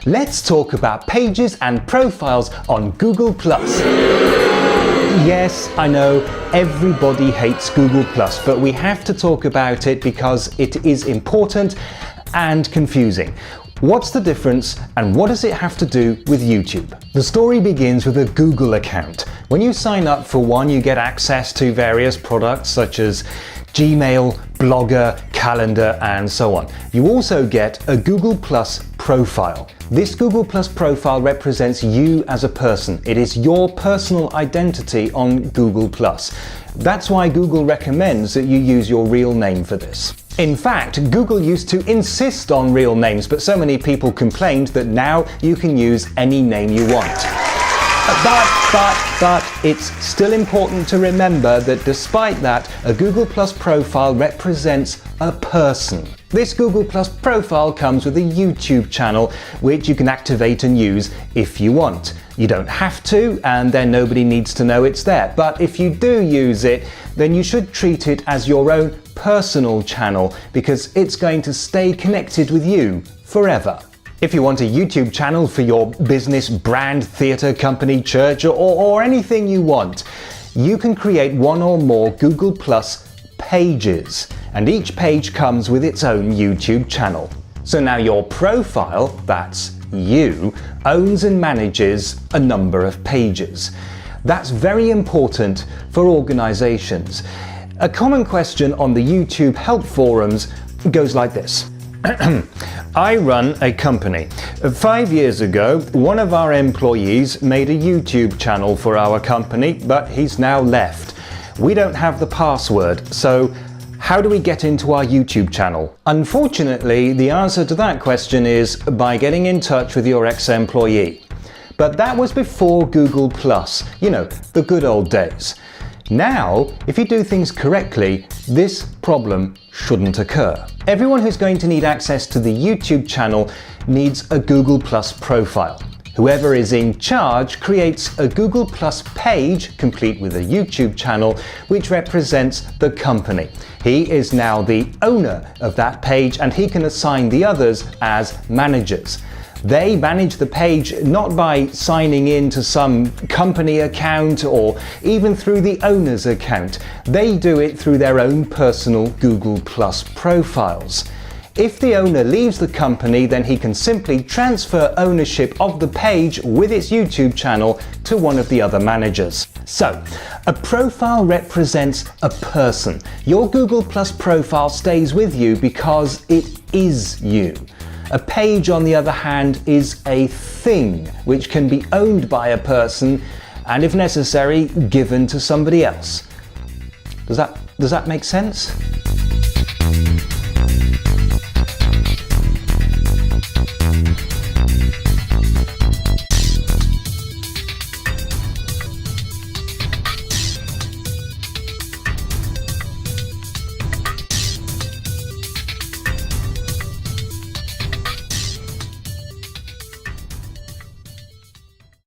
Let's talk about pages and profiles on Google+. Yes, I know everybody hates Google+, but we have to talk about it because it is important and confusing. What's the difference and what does it have to do with YouTube? The story begins with a Google account. When you sign up for one, you get access to various products such as Gmail, Blogger, Calendar, and so on. You also get a Google+ profile. This Google+ profile represents you as a person. It is your personal identity on Google+. That's why Google recommends that you use your real name for this. In fact, Google used to insist on real names, but so many people complained that now you can use any name you want. But it's still important to remember that despite that, a Google+ profile represents a person. This Google+ profile comes with a YouTube channel, which you can activate and use if you want. You don't have to, and then nobody needs to know it's there. But if you do use it, then you should treat it as your own personal channel, because it's going to stay connected with you forever. If you want a YouTube channel for your business, brand, theatre, company, church, or anything you want, you can create one or more Google+ pages, and each page comes with its own YouTube channel. So now your profile, that's you, owns and manages a number of pages. That's very important for organizations. A common question on the YouTube help forums goes like this. I run a company. 5 years ago, one of our employees made a YouTube channel for our company, but he's now left. We don't have the password, so how do we get into our YouTube channel? Unfortunately, the answer to that question is by getting in touch with your ex-employee. But that was before Google+, you know, the good old days. Now, if you do things correctly, this problem shouldn't occur. Everyone who's going to need access to the YouTube channel needs a Google+ profile. Whoever is in charge creates a Google+ page, complete with a YouTube channel, which represents the company. He is now the owner of that page, and he can assign the others as managers. They manage the page not by signing in to some company account or even through the owner's account. They do it through their own personal Google+ profiles. If the owner leaves the company, then he can simply transfer ownership of the page with its YouTube channel to one of the other managers. So, a profile represents a person. Your Google+ profile stays with you because it is you. A page, on the other hand, is a thing which can be owned by a person and, if necessary, given to somebody else. Does that make sense?